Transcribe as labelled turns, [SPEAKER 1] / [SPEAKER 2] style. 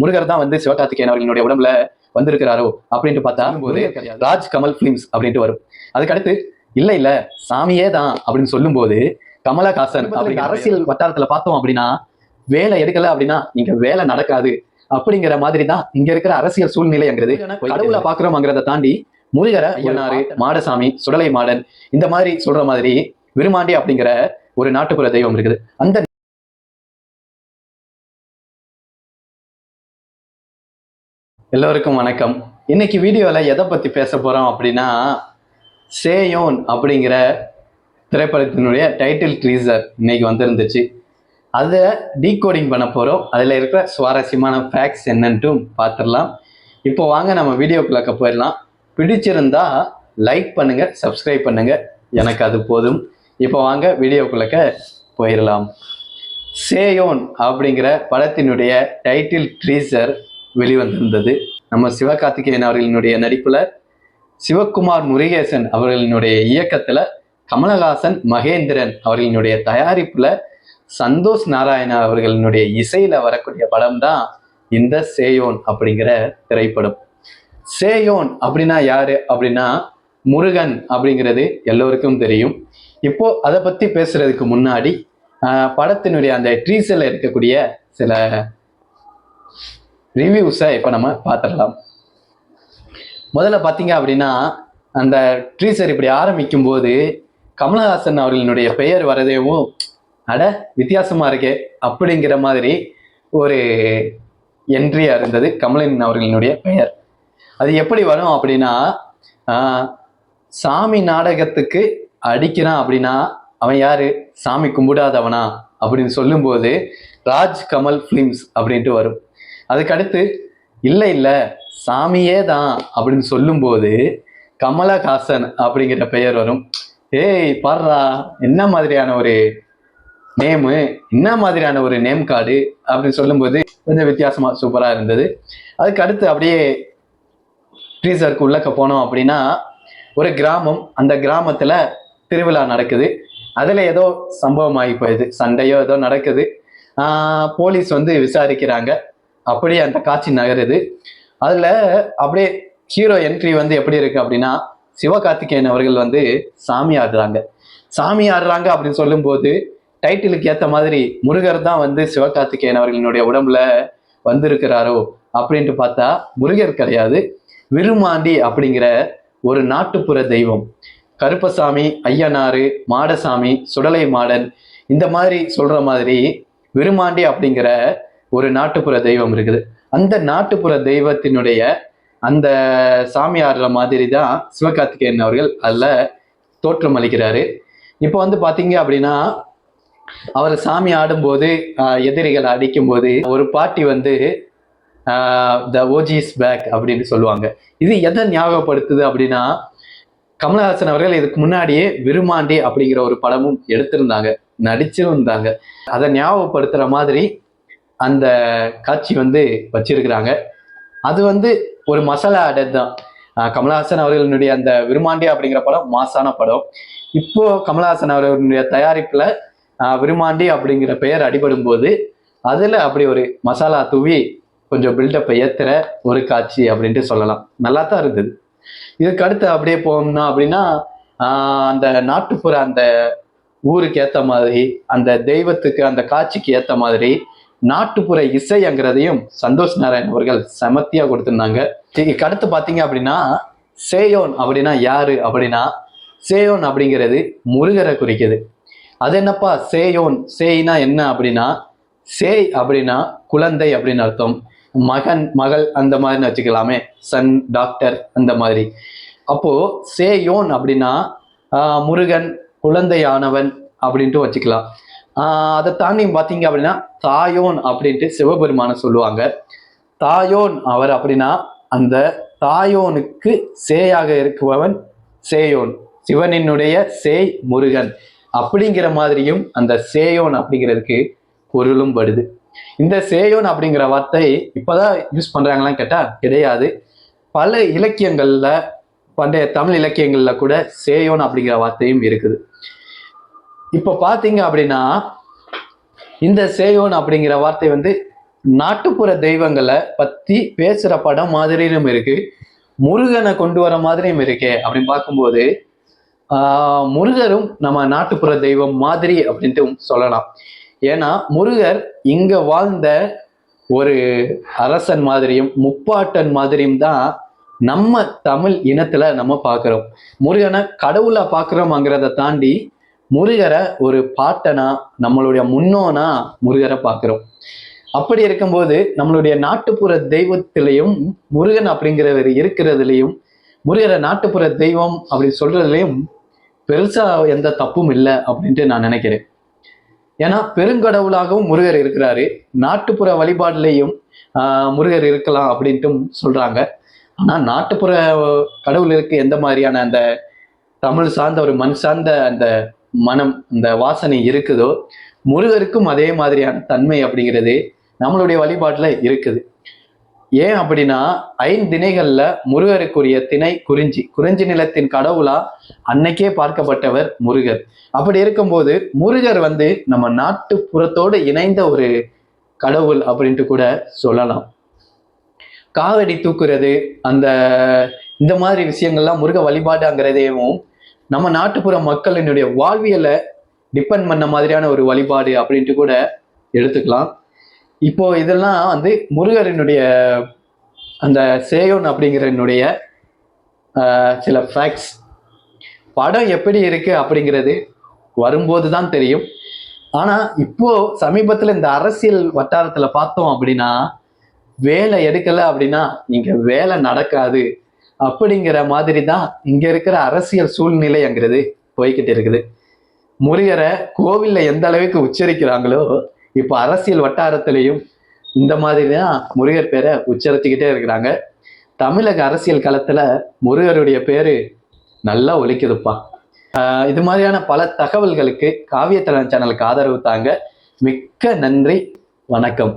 [SPEAKER 1] முருகர் தான் வந்து சிவகார்த்திகேயன் அவர்களுடைய உடம்புல வந்திருக்கிறாரோ அப்படின்ட்டு பார்த்தா போது ராஜ் கமல் பிலிம்ஸ் அப்படின்ட்டு வரும். அதுக்கடுத்து இல்ல சாமியே தான் அப்படின்னு சொல்லும் போது கமலஹாசன் அப்படிங்கிற அரசியல் வட்டாரத்துல பார்த்தோம் அப்படின்னா வேலை எடுக்கல அப்படின்னா இங்க வேலை நடக்காது அப்படிங்கிற மாதிரி தான் இங்க இருக்கிற அரசியல் சூழ்நிலைங்கிறது. கடவுளை பாக்குறோம்ங்கிறத தாண்டி முருகரை ஐயனாறு, மாடசாமி, சுடலை மாடன் இந்த மாதிரி சொல்ற மாதிரி விருமாண்டி அப்படிங்கிற ஒரு நாட்டுப்புற தெய்வம் இருக்குது. அந்த எல்லோருக்கும் வணக்கம். இன்னைக்கு வீடியோல எதை பத்தி பேச போறோம் அப்படின்னா சேயோன் அப்படிங்கிற திரைப்படத்தினுடைய டைட்டில் ட்ரீசர் இன்னைக்கு வந்திருந்துச்சு. அதை டீகோடிங் பண்ண போறோம். அதுல இருக்கிற சுவாரஸ்யமான ஃபேக்ட்ஸ் என்னன்ட்டு பார்த்துடலாம். இப்போ வாங்க நம்ம வீடியோக்குள்ள போயிடலாம். பிடிச்சிருந்தா லைக் பண்ணுங்க, சப்ஸ்கிரைப் பண்ணுங்க, எனக்கு அது போதும். இப்போ வாங்க வீடியோக்குள்ள போயிடலாம். சேயோன் அப்படிங்கிற படத்தினுடைய டைட்டில் ட்ரீசர் வெளிவந்திருந்தது. நம்ம சிவகார்த்திகேயன் அவர்களினுடைய நடிப்புல, சிவகுமார் முருகேசன் அவர்களினுடைய இயக்கத்துல, கமலஹாசன், மகேந்திரன் அவர்களினுடைய தயாரிப்புல, சந்தோஷ் நாராயணா அவர்களினுடைய இசையில வரக்கூடிய படம் தான் இந்த சேயோன் அப்படிங்கிற திரைப்படம். சேயோன் அப்படின்னா யாரு அப்படின்னா முருகன் அப்படிங்கிறது எல்லோருக்கும் தெரியும். இப்போ அதை பத்தி பேசுறதுக்கு முன்னாடி படத்தினுடைய அந்த ட்ரீசர்ல இருக்கக்கூடிய சில ரிவ்யூஸை இப்போ நம்ம பார்த்துடலாம். முதல்ல பார்த்தீங்க அப்படின்னா அந்த ட்ரீசர் இப்படி ஆரம்பிக்கும் போது கமலஹாசன் அவர்களினுடைய பெயர் வரதேவும் அட வித்தியாசமா இருக்கே அப்படிங்கிற மாதிரி ஒரு என்ட்ரியா இருந்தது. கமலன் அவர்களினுடைய பெயர் அது எப்படி வரும் அப்படின்னா, சாமி நாடகத்துக்கு அடிக்கிறான் அப்படின்னா அவன் யாரு, சாமி கும்பிடாதவனா அப்படின்னு சொல்லும்போது ராஜ் கமல் பிலிம்ஸ் அப்படின்ட்டு வரும். அதுக்கடுத்து இல்ல சாமியே தான் அப்படின்னு சொல்லும்போது கமலஹாசன் அப்படிங்கிற பெயர் வரும். ஏய் பாடுறா, என்ன மாதிரியான ஒரு நேமு, என்ன மாதிரியான ஒரு நேம் கார்டு அப்படின்னு சொல்லும்போது கொஞ்சம் வித்தியாசமா சூப்பரா இருந்தது. அதுக்கு அடுத்து அப்படியே ட்ரீசருக்கு உள்ளக்க போனோம் அப்படின்னா ஒரு கிராமம், அந்த கிராமத்துல திருவிழா நடக்குது. அதுல ஏதோ சம்பவம் ஆகி போயிடுது, சண்டையோ ஏதோ நடக்குது. போலீஸ் வந்து விசாரிக்கிறாங்க. அப்படியே அந்த காட்சி நகருது. அதுல அப்படியே ஹீரோ என்ட்ரி வந்து எப்படி இருக்கு அப்படின்னா, சிவகார்த்திகேயன் அவர்கள் வந்து சாமி ஆடுறாங்க அப்படின்னு சொல்லும்போது டைட்டிலுக்கு ஏத்த மாதிரி முருகர் தான் வந்து சிவகார்த்திகேயன் அவர்களினுடைய உடம்புல வந்திருக்கிறாரோ அப்படின்ட்டு பார்த்தா முருகர் கிடையாது, விருமாண்டி அப்படிங்கிற ஒரு நாட்டுப்புற தெய்வம். கருப்பசாமி, ஐயனாறு, மாடசாமி, சுடலை மாடன் இந்த மாதிரி சொல்ற மாதிரி விருமாண்டி அப்படிங்கிற ஒரு நாட்டுப்புற தெய்வம் இருக்குது. அந்த நாட்டுப்புற தெய்வத்தினுடைய அந்த சாமி ஆடுற மாதிரி தான் சிவகார்த்திகேயன் அவர்கள் அதுல தோற்றம் அளிக்கிறாரு. இப்போ வந்து பாத்தீங்க அப்படின்னா அவர் சாமி ஆடும்போது எதிரிகளை அடிக்கும் போது ஒரு பாட்டி வந்து த ஓஜிஸ் பேக் அப்படின்னு சொல்லுவாங்க. இது எதை ஞாபகப்படுத்துது அப்படின்னா, கமலஹாசன் அவர்கள் இதுக்கு முன்னாடியே விருமாண்டி அப்படிங்கிற ஒரு படமும் எடுத்திருந்தாங்க, நடிச்சிருந்தாங்க. அதை ஞாபகப்படுத்துற மாதிரி அந்த காட்சி வந்து வச்சிருக்கிறாங்க. அது வந்து ஒரு மசாலா அடட் தான். கமலஹாசன் அவர்களுடைய அந்த விருமாண்டி அப்படிங்கிற படம் மாசான படம். இப்போ கமலஹாசன் அவர்களுடைய தயாரிப்புல விருமாண்டி அப்படிங்கிற பெயர் அடிபடும் போது அதுல அப்படி ஒரு மசாலா தூவி கொஞ்சம் பில்டப்பை ஏத்துற ஒரு காட்சி அப்படின்ட்டு சொல்லலாம். நல்லா தான் இருந்தது. இதுக்கு அடுத்து அப்படியே போனோம்னா அப்படின்னா அந்த நாட்டுப்புற அந்த ஊருக்கு ஏத்த மாதிரி, அந்த தெய்வத்துக்கு அந்த காட்சிக்கு ஏத்த மாதிரி நாட்டுப்புற இசைங்கிறதையும் சந்தோஷ் நாராயண் அவர்கள் செமத்தியா கொடுத்திருந்தாங்க. இதுக்கு அடுத்து பாத்தீங்க அப்படின்னா சேயோன் அப்படின்னா யாரு அப்படின்னா, சேயோன் அப்படிங்கிறது முருகரை குறிக்குது. அது என்னப்பா சேயோன், சேய்னா என்ன அப்படின்னா, சேய் அப்படின்னா குழந்தை அப்படின்னு அர்த்தம், மகன் மகள் அந்த மாதிரி வச்சுக்கலாமே, சன் டாக்டர் அந்த மாதிரி. அப்போ சேயோன் அப்படின்னா முருகன் குழந்தையானவன் அப்படின்ட்டு வச்சுக்கலாம். அதை தாண்டி பார்த்தீங்க அப்படின்னா தாயோன் அப்படின்ட்டு சிவபெருமான சொல்லுவாங்க. தாயோன் அவர் அப்படின்னா அந்த தாயோனுக்கு சேயாக இருக்குபவன் சேயோன், சிவனினுடைய சேய் முருகன் அப்படிங்கிற மாதிரியும் அந்த சேயோன் அப்படிங்கிறதுக்கு பொருளும் படுது. இந்த சேயோன் அப்படிங்கிற வார்த்தை இப்பதான் யூஸ் பண்றாங்களான்னு கேட்டா கிடையாது. பல இலக்கியங்கள்ல, பண்டைய தமிழ் இலக்கியங்கள்ல கூட சேயோன் அப்படிங்கிற வார்த்தையும் இருக்குது. இப்போ பாத்தீங்க அப்படின்னா இந்த சேயோன் அப்படிங்கிற வார்த்தை வந்து நாட்டுப்புற தெய்வங்களை பத்தி பேசுற படம் மாதிரியும் இருக்கு, முருகனை கொண்டு வர மாதிரியும் இருக்கே அப்படின்னு பார்க்கும்போது முருகரும் நம்ம நாட்டுப்புற தெய்வம் மாதிரி அப்படின்ட்டு சொல்லலாம். ஏன்னா முருகர் இங்க வாழ்ந்த ஒரு அரசன் மாதிரியும் முப்பாட்டன் மாதிரியும் தான் நம்ம தமிழ் இனத்துல நம்ம பார்க்கிறோம். முருகனை கடவுளா பார்க்கிறோம்ங்கிறத தாண்டி முருகரை ஒரு பாட்டனா, நம்மளுடைய முன்னோனா முருகரை பார்க்கிறோம். அப்படி இருக்கும்போது நம்மளுடைய நாட்டுப்புற தெய்வத்திலையும் முருகன் அப்படிங்கிறவர் இருக்கிறதுலையும், முருகரை நாட்டுப்புற தெய்வம் அப்படி சொல்றதுலையும் பெருசா எந்த தப்பும் இல்லை அப்படின்ட்டு நான் நினைக்கிறேன். ஏன்னா பெருங்கடவுளாகவும் முருகர் இருக்கிறாரு, நாட்டுப்புற வழிபாடுலையும் முருகர் இருக்கலாம் அப்படின்ட்டு சொல்றாங்க. ஆனா நாட்டுப்புற கடவுளுக்கு எந்த மாதிரியான அந்த தமிழ் சார்ந்த ஒரு மண் சார்ந்த அந்த மனம், அந்த வாசனை இருக்குதோ, முருகருக்கும் அதே மாதிரியான தன்மை அப்படிங்கிறது நம்மளுடைய வழிபாட்டுல இருக்குது. ஏன் அப்படின்னா ஐந்திணைகள்ல முருகருக்குரிய திணை குறிஞ்சி. குறிஞ்சி நிலத்தின் கடவுளா அன்னைக்கே பார்க்கப்பட்டவர் முருகர். அப்படி இருக்கும்போது முருகர் நம்ம நாட்டுப்புறத்தோடு இணைந்த ஒரு கடவுள் அப்படின்ட்டு கூட சொல்லலாம். காவடி தூக்குறது, இந்த மாதிரி விஷயங்கள்லாம் முருக வழிபாடுங்கிறதையும் நம்ம நாட்டுப்புற மக்களினுடைய வாழ்வியலை டிபெண்ட் பண்ண மாதிரியான ஒரு வழிபாடு அப்படின்ட்டு கூட எடுத்துக்கலாம். இப்போ இதெல்லாம் முருகரினுடைய அந்த சேயோன் அப்படிங்கிறனுடைய சில ஃபேக்ட்ஸ். படம் எப்படி இருக்கு அப்படிங்கிறது வரும்போது தான் தெரியும். ஆனா இப்போ சமீபத்துல இந்த அரசியல் வட்டாரத்துல பார்த்தோம் அப்படின்னா, வேலை எடுக்கல அப்படின்னா இங்க வேலை நடக்காது அப்படிங்கிற மாதிரி தான் இங்க இருக்கிற அரசியல் சூழ்நிலைங்கிறது போய்கிட்டு இருக்குது. முருகரை கோவில்ல எந்த அளவுக்கு உச்சரிக்கிறாங்களோ, இப்போ அரசியல் வட்டாரத்திலையும் இந்த மாதிரி தான் முருகர் பேரை உச்சரிச்சுக்கிட்டே இருக்கிறாங்க. தமிழக அரசியல் களத்துல முருகருடைய பேரு நல்லா ஒலிக்குதுப்பா. இது மாதிரியான பல தகவல்களுக்கு காவியத்தலன் சேனலுக்கு ஆதரவு தாங்க. மிக்க நன்றி, வணக்கம்.